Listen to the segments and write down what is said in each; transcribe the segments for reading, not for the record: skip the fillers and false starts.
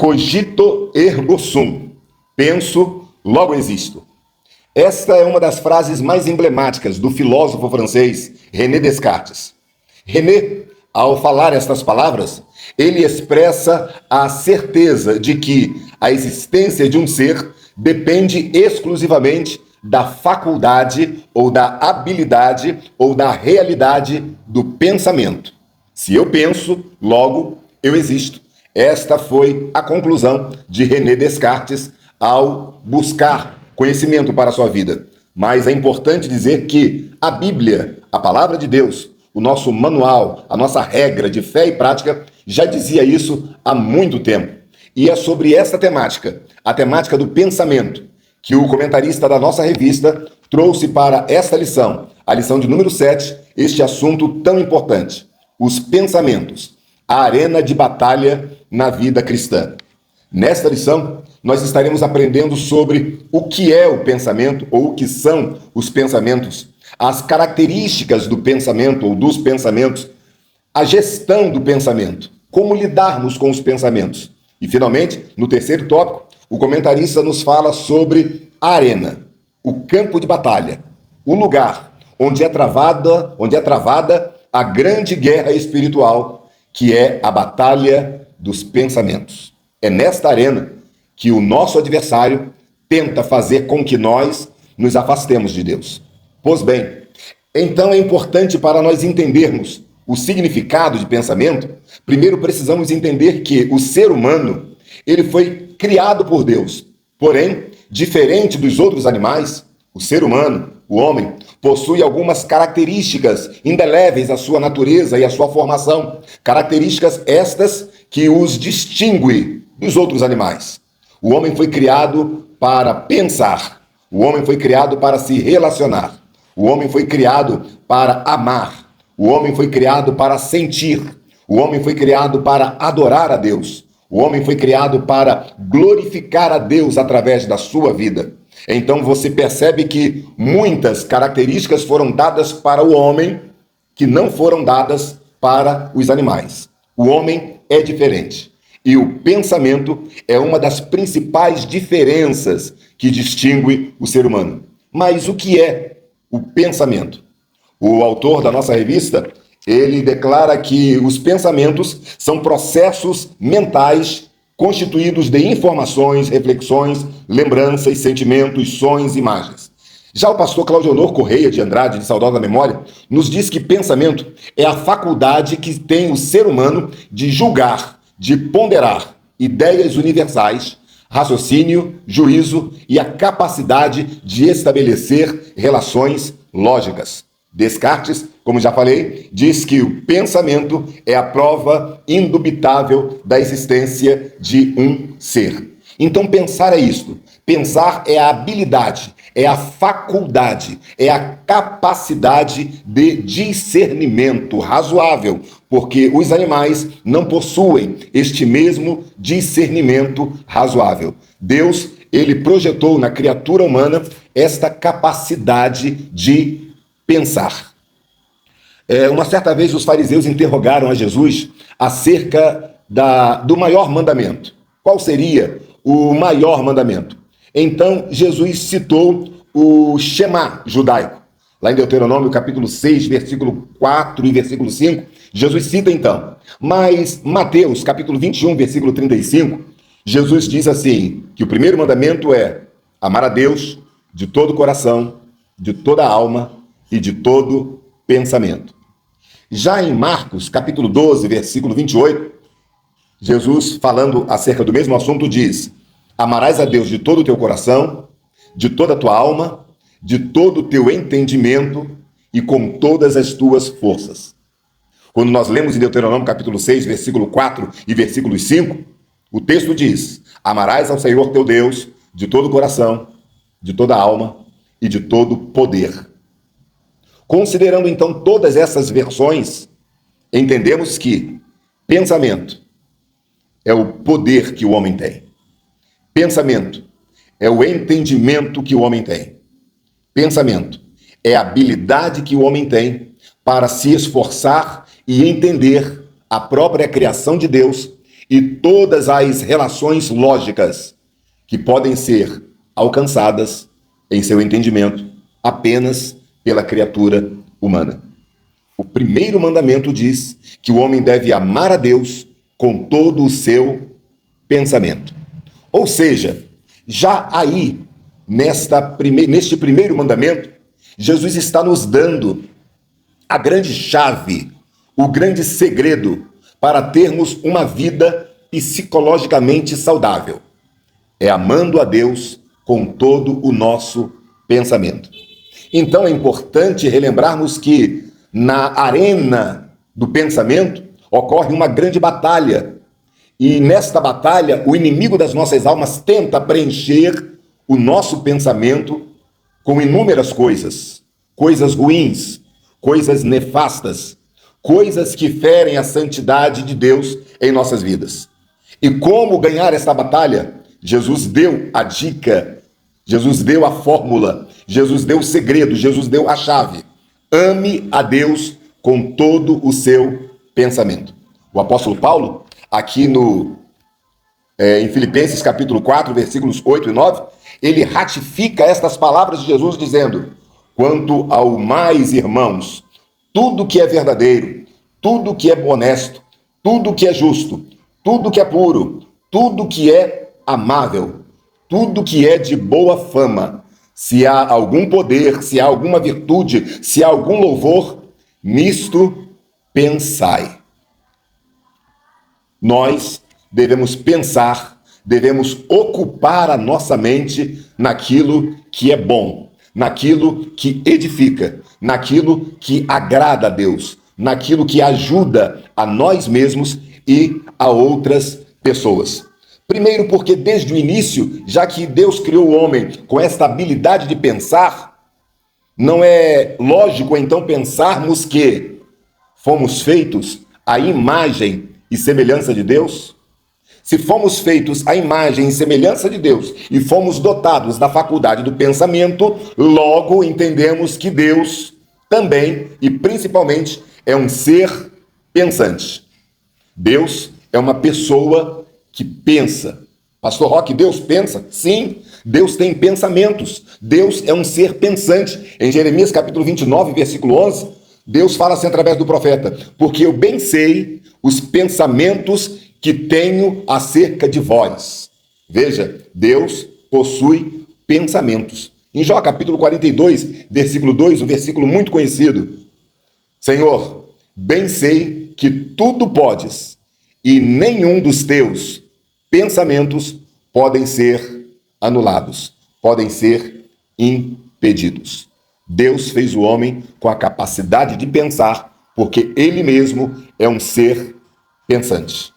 Cogito ergo sum. Penso, logo existo. Esta é uma das frases mais emblemáticas do filósofo francês René Descartes. René, ao falar estas palavras, ele expressa a certeza de que a existência de um ser depende exclusivamente da faculdade ou da habilidade ou da realidade do pensamento. Se eu penso, logo eu existo. Esta foi a conclusão de René Descartes ao buscar conhecimento para a sua vida. Mas é importante dizer que a Bíblia, a palavra de Deus, o nosso manual, a nossa regra de fé e prática, já dizia isso há muito tempo. E é sobre esta temática, a temática do pensamento, que o comentarista da nossa revista trouxe para esta lição, a lição de número 7, este assunto tão importante: os pensamentos, a arena de batalha na vida cristã. Nesta lição, nós estaremos aprendendo sobre o que é o pensamento ou o que são os pensamentos, as características do pensamento ou dos pensamentos, a gestão do pensamento, como lidarmos com os pensamentos. E, finalmente, no terceiro tópico, o comentarista nos fala sobre a arena, o campo de batalha, o lugar onde é travada a grande guerra espiritual, que é a batalha dos pensamentos. É nesta arena que o nosso adversário tenta fazer com que nós nos afastemos de Deus. Pois bem, então é importante para nós entendermos o significado de pensamento, primeiro precisamos entender que o ser humano, ele foi criado por Deus. Porém, diferente dos outros animais, o ser humano, o homem, possui algumas características indeléveis à sua natureza e à sua formação. Características estas que os distinguem dos outros animais. O homem foi criado para pensar. O homem foi criado para se relacionar. O homem foi criado para amar. O homem foi criado para sentir. O homem foi criado para adorar a Deus. O homem foi criado para glorificar a Deus através da sua vida. Então você percebe que muitas características foram dadas para o homem que não foram dadas para os animais. O homem é diferente. E o pensamento é uma das principais diferenças que distingue o ser humano. Mas o que é o pensamento? O autor da nossa revista, ele declara que os pensamentos são processos mentais constituídos de informações, reflexões, lembranças, sentimentos, sonhos, imagens. Já o pastor Claudionor Correia de Andrade, de saudosa memória, nos diz que pensamento é a faculdade que tem o ser humano de julgar, de ponderar ideias universais, raciocínio, juízo e a capacidade de estabelecer relações lógicas. Descartes, como já falei, diz que o pensamento é a prova indubitável da existência de um ser. Então pensar é isto. Pensar é a habilidade, é a faculdade, é a capacidade de discernimento razoável, porque os animais não possuem este mesmo discernimento razoável. Deus, ele projetou na criatura humana esta capacidade de pensar. Uma certa vez os fariseus interrogaram a Jesus acerca do maior mandamento. Qual seria o maior mandamento? Então Jesus citou o Shema judaico. Lá em Deuteronômio capítulo 6, versículo 4 e versículo 5, Jesus cita então. Mas Mateus capítulo 21, versículo 35, Jesus diz assim, que o primeiro mandamento é amar a Deus de todo o coração, de toda a alma e de todo pensamento. Já em Marcos, capítulo 12, versículo 28, Jesus, falando acerca do mesmo assunto, diz: amarás a Deus de todo o teu coração, de toda a tua alma, de todo o teu entendimento e com todas as tuas forças. Quando nós lemos em Deuteronômio, capítulo 6, versículo 4 e versículo 5, o texto diz: amarás ao Senhor teu Deus de todo o coração, de toda a alma e de todo o poder. Considerando então todas essas versões, entendemos que pensamento é o poder que o homem tem. Pensamento é o entendimento que o homem tem. Pensamento é a habilidade que o homem tem para se esforçar e entender a própria criação de Deus e todas as relações lógicas que podem ser alcançadas em seu entendimento apenas pela criatura humana. O primeiro mandamento diz que o homem deve amar a Deus com todo o seu pensamento. Ou seja, já aí, neste primeiro mandamento, Jesus está nos dando a grande chave, o grande segredo para termos uma vida psicologicamente saudável. É amando a Deus com todo o nosso pensamento. Então é importante relembrarmos que na arena do pensamento ocorre uma grande batalha. E nesta batalha, o inimigo das nossas almas tenta preencher o nosso pensamento com inúmeras coisas, coisas ruins, coisas nefastas, coisas que ferem a santidade de Deus em nossas vidas. E como ganhar esta batalha? Jesus deu a dica, Jesus deu a fórmula, Jesus deu o segredo, Jesus deu a chave. Ame a Deus com todo o seu pensamento. O apóstolo Paulo, aqui em Filipenses capítulo 4, versículos 8 e 9, ele ratifica estas palavras de Jesus dizendo: quanto ao mais, irmãos, tudo que é verdadeiro, tudo que é honesto, tudo que é justo, tudo que é puro, tudo que é amável, tudo que é de boa fama, se há algum poder, se há alguma virtude, se há algum louvor, nisto pensai. Nós devemos pensar, devemos ocupar a nossa mente naquilo que é bom, naquilo que edifica, naquilo que agrada a Deus, naquilo que ajuda a nós mesmos e a outras pessoas. Primeiro, porque desde o início, já que Deus criou o homem com esta habilidade de pensar, não é lógico então pensarmos que fomos feitos à imagem e semelhança de Deus? Se fomos feitos à imagem e semelhança de Deus e fomos dotados da faculdade do pensamento, logo entendemos que Deus também e principalmente é um ser pensante. Deus é uma pessoa que pensa. Pastor Roque, Deus pensa? Sim, Deus tem pensamentos. Deus é um ser pensante. Em Jeremias capítulo 29, versículo 11, Deus fala assim através do profeta: porque eu bem sei os pensamentos que tenho acerca de vós. Veja, Deus possui pensamentos. Em Jó capítulo 42, versículo 2, um versículo muito conhecido: Senhor, bem sei que tudo podes, e nenhum dos teus pensamentos podem ser anulados, podem ser impedidos. Deus fez o homem com a capacidade de pensar, porque ele mesmo é um ser pensante.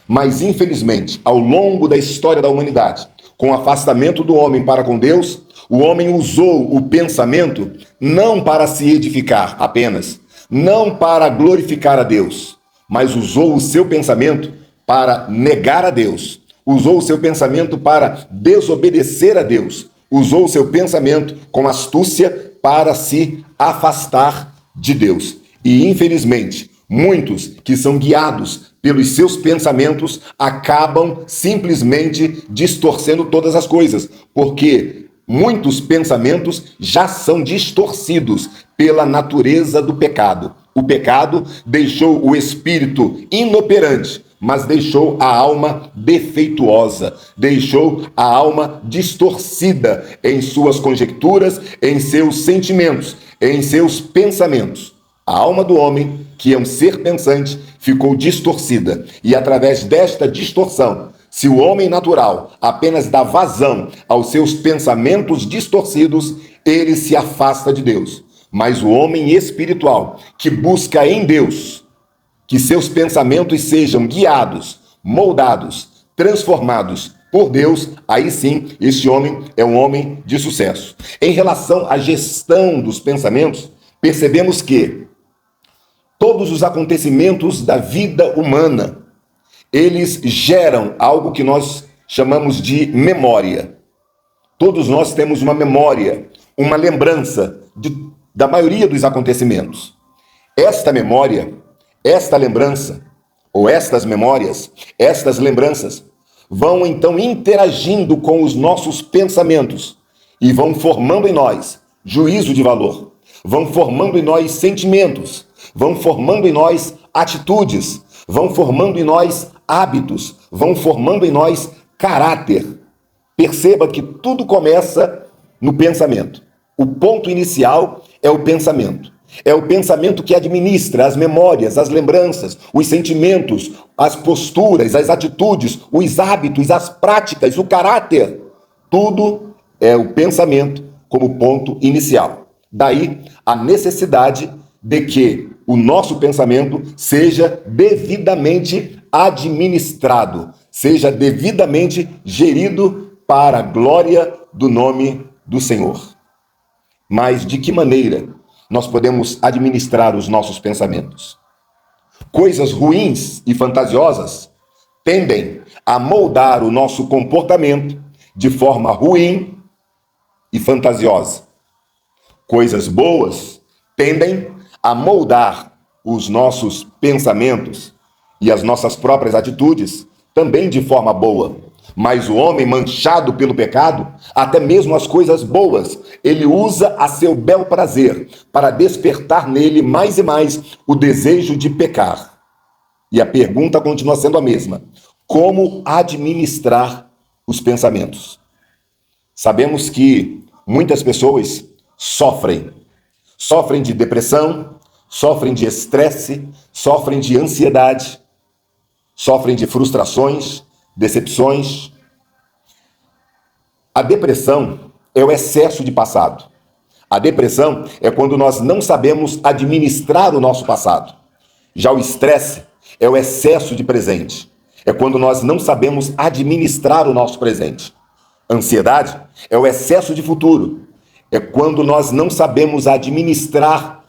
Mas, infelizmente, ao longo da história da humanidade, com o afastamento do homem para com Deus, o homem usou o pensamento não para se edificar apenas, não para glorificar a Deus, mas usou o seu pensamento para negar a Deus, usou o seu pensamento para desobedecer a Deus, usou o seu pensamento com astúcia para se afastar de Deus. E, infelizmente, muitos que são guiados pelos seus pensamentos acabam simplesmente distorcendo todas as coisas, porque muitos pensamentos já são distorcidos pela natureza do pecado. O pecado deixou o espírito inoperante, mas deixou a alma defeituosa, deixou a alma distorcida em suas conjecturas, em seus sentimentos, em seus pensamentos. A alma do homem, que é um ser pensante, ficou distorcida. E através desta distorção, se o homem natural apenas dá vazão aos seus pensamentos distorcidos, ele se afasta de Deus. Mas o homem espiritual, que busca em Deus que seus pensamentos sejam guiados, moldados, transformados por Deus, aí sim, esse homem é um homem de sucesso. Em relação à gestão dos pensamentos, percebemos que todos os acontecimentos da vida humana, eles geram algo que nós chamamos de memória. Todos nós temos uma memória, uma lembrança da maioria dos acontecimentos. Esta memória, esta lembrança, ou estas memórias, estas lembranças, vão então interagindo com os nossos pensamentos e vão formando em nós juízo de valor, vão formando em nós sentimentos, vão formando em nós atitudes, vão formando em nós hábitos, vão formando em nós caráter. Perceba que tudo começa no pensamento. O ponto inicial é o pensamento. É o pensamento que administra as memórias, as lembranças, os sentimentos, as posturas, as atitudes, os hábitos, as práticas, o caráter. Tudo é o pensamento como ponto inicial. Daí a necessidade de que o nosso pensamento seja devidamente administrado, seja devidamente gerido para a glória do nome do Senhor. Mas de que maneira nós podemos administrar os nossos pensamentos? Coisas ruins e fantasiosas tendem a moldar o nosso comportamento de forma ruim e fantasiosa. Coisas boas tendem a moldar os nossos pensamentos e as nossas próprias atitudes também de forma boa. Mas o homem manchado pelo pecado, até mesmo as coisas boas, ele usa a seu bel prazer para despertar nele mais e mais o desejo de pecar. E a pergunta continua sendo a mesma: como administrar os pensamentos? Sabemos que muitas pessoas sofrem de depressão, sofrem de estresse, sofrem de ansiedade, sofrem de frustrações, decepções. A depressão é o excesso de passado. A depressão é quando nós não sabemos administrar o nosso passado. Já o estresse é o excesso de presente. É quando nós não sabemos administrar o nosso presente. Ansiedade é o excesso de futuro. É quando nós não sabemos administrar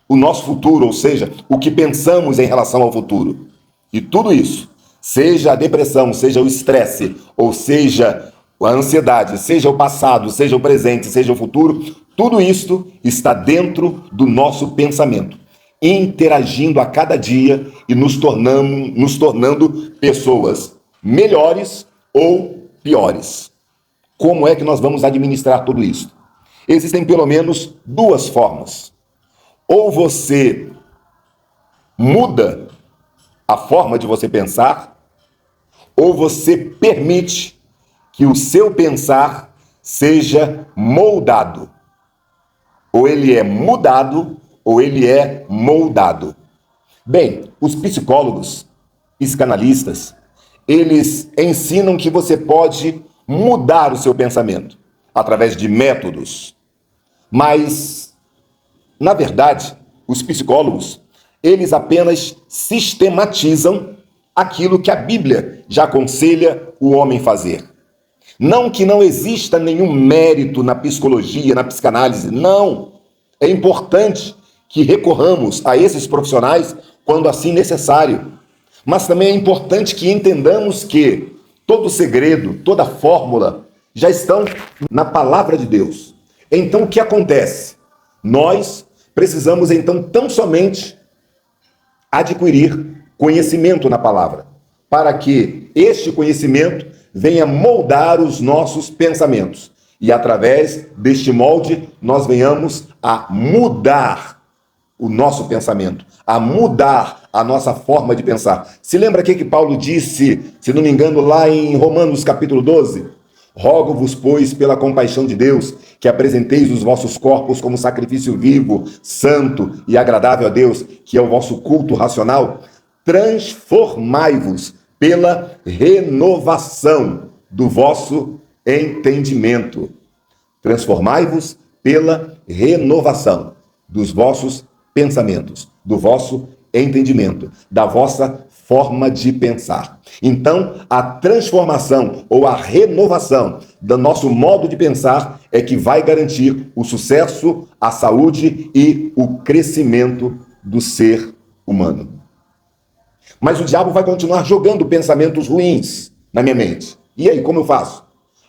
o nosso futuro, ou seja, o que pensamos em relação ao futuro. E tudo isso, seja a depressão, seja o estresse, ou seja a ansiedade, seja o passado, seja o presente, seja o futuro, tudo isto está dentro do nosso pensamento, interagindo a cada dia e nos tornando pessoas melhores ou piores. Como é que nós vamos administrar tudo isso? Existem pelo menos duas formas. Ou você muda a forma de você pensar, ou você permite que o seu pensar seja moldado. Ou ele é mudado, ou ele é moldado. Bem, os psicólogos, psicanalistas, eles ensinam que você pode mudar o seu pensamento através de métodos. Mas, na verdade, os psicólogos, eles apenas sistematizam aquilo que a Bíblia já aconselha o homem fazer. Não que não exista nenhum mérito na psicologia, na psicanálise, não. É importante que recorramos a esses profissionais quando assim necessário. Mas também é importante que entendamos que todo segredo, toda fórmula já estão na palavra de Deus. Então o que acontece? Nós precisamos então tão somente adquirir conhecimento na palavra, para que este conhecimento venha moldar os nossos pensamentos. E através deste molde, nós venhamos a mudar o nosso pensamento, a mudar a nossa forma de pensar. Se lembra o que Paulo disse, se não me engano, lá em Romanos capítulo 12? Rogo-vos, pois, pela compaixão de Deus, que apresenteis os vossos corpos como sacrifício vivo, santo e agradável a Deus, que é o vosso culto racional. Transformai-vos pela renovação do vosso entendimento. Transformai-vos pela renovação dos vossos pensamentos, do vosso entendimento, da vossa forma de pensar. Então, a transformação ou a renovação do nosso modo de pensar é que vai garantir o sucesso, a saúde e o crescimento do ser humano. Mas o diabo vai continuar jogando pensamentos ruins na minha mente. E aí, como eu faço?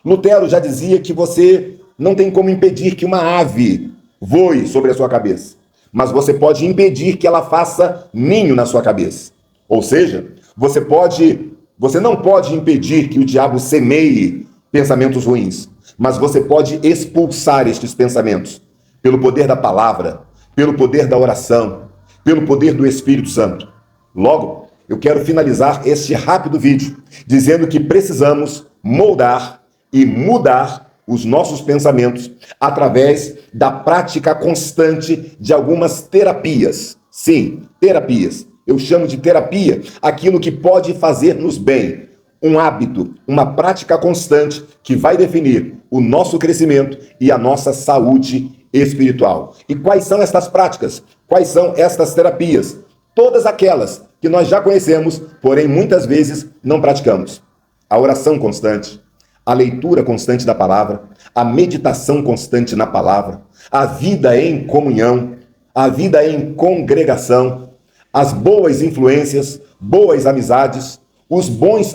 Lutero já dizia que você não tem como impedir que uma ave voe sobre a sua cabeça, mas você pode impedir que ela faça ninho na sua cabeça. Ou seja, Você não pode impedir que o diabo semeie pensamentos ruins, mas você pode expulsar estes pensamentos pelo poder da palavra, pelo poder da oração, pelo poder do Espírito Santo. Logo, eu quero finalizar este rápido vídeo dizendo que precisamos moldar e mudar os nossos pensamentos através da prática constante de algumas terapias. Sim, terapias. Eu chamo de terapia aquilo que pode fazer-nos bem. Um hábito, uma prática constante que vai definir o nosso crescimento e a nossa saúde espiritual. E quais são estas práticas? Quais são estas terapias? Todas aquelas que nós já conhecemos, porém muitas vezes não praticamos. A oração constante, a leitura constante da palavra, a meditação constante na palavra, a vida em comunhão, a vida em congregação, as boas influências, boas amizades,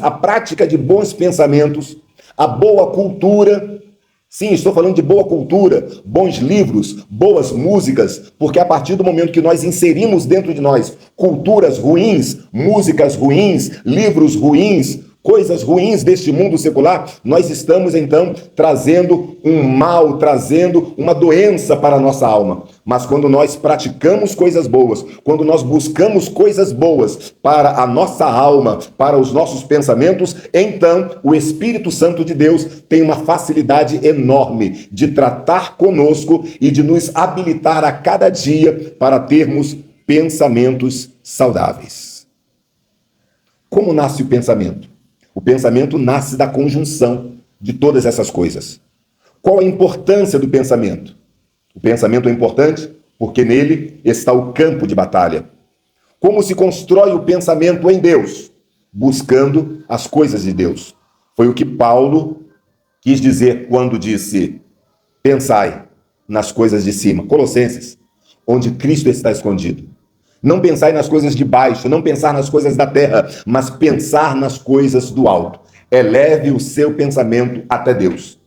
a prática de bons pensamentos, a boa cultura. Sim, estou falando de boa cultura, bons livros, boas músicas, porque a partir do momento que nós inserimos dentro de nós culturas ruins, músicas ruins, livros ruins, coisas ruins deste mundo secular, nós estamos então trazendo um mal, trazendo uma doença para a nossa alma. Mas quando nós praticamos coisas boas, quando nós buscamos coisas boas para a nossa alma, para os nossos pensamentos, então o Espírito Santo de Deus tem uma facilidade enorme de tratar conosco e de nos habilitar a cada dia para termos pensamentos saudáveis. Como nasce o pensamento? O pensamento nasce da conjunção de todas essas coisas. Qual a importância do pensamento? O pensamento é importante porque nele está o campo de batalha. Como se constrói o pensamento em Deus? Buscando as coisas de Deus. Foi o que Paulo quis dizer quando disse: pensai nas coisas de cima. Colossenses, onde Cristo está escondido. Não pensar nas coisas de baixo, não pensar nas coisas da terra, mas pensar nas coisas do alto. Eleve o seu pensamento até Deus.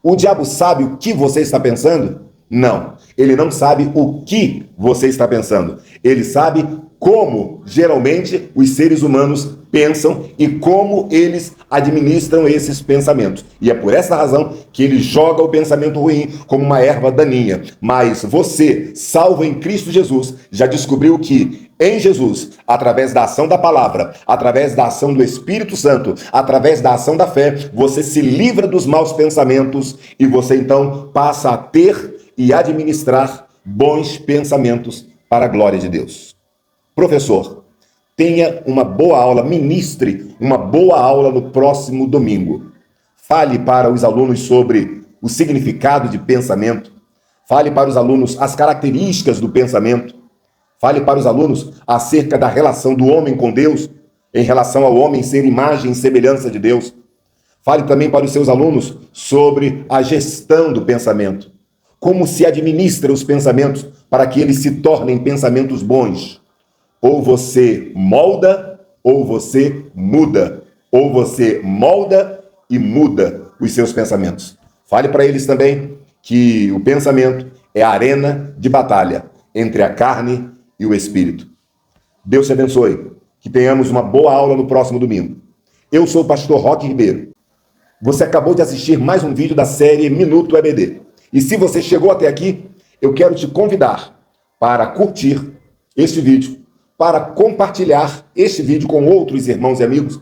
O diabo sabe o que você está pensando? Não. Ele não sabe o que você está pensando. Ele sabe como, geralmente, os seres humanos pensam e como eles administram esses pensamentos. E é por essa razão que ele joga o pensamento ruim como uma erva daninha. Mas você, salvo em Cristo Jesus, já descobriu que em Jesus, através da ação da palavra, através da ação do Espírito Santo, através da ação da fé, você se livra dos maus pensamentos e você então passa a ter e administrar bons pensamentos para a glória de Deus. Professor, tenha uma boa aula, ministre uma boa aula no próximo domingo. Fale para os alunos sobre o significado de pensamento. Fale para os alunos as características do pensamento. Fale para os alunos acerca da relação do homem com Deus, em relação ao homem ser imagem e semelhança de Deus. Fale também para os seus alunos sobre a gestão do pensamento. Como se administra os pensamentos para que eles se tornem pensamentos bons. Ou você molda, ou você muda. Ou você molda e muda os seus pensamentos. Fale para eles também que o pensamento é a arena de batalha entre a carne e o espírito. Deus te abençoe. Que tenhamos uma boa aula no próximo domingo. Eu sou o pastor Roque Ribeiro. Você acabou de assistir mais um vídeo da série Minuto EBD. E se você chegou até aqui, eu quero te convidar para curtir este vídeo, para compartilhar este vídeo com outros irmãos e amigos.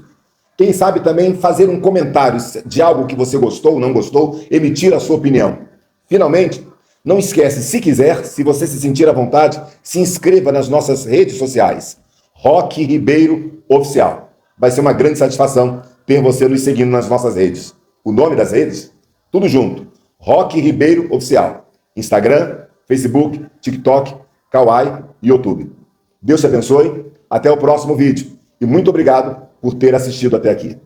Quem sabe também fazer um comentário de algo que você gostou ou não gostou, emitir a sua opinião. Finalmente, não esquece, se quiser, se você se sentir à vontade, se inscreva nas nossas redes sociais. Roque Ribeiro Oficial. Vai ser uma grande satisfação ter você nos seguindo nas nossas redes. O nome das redes? Tudo junto. Roque Ribeiro Oficial. Instagram, Facebook, TikTok, Kawaii e YouTube. Deus te abençoe. Até o próximo vídeo. E muito obrigado por ter assistido até aqui.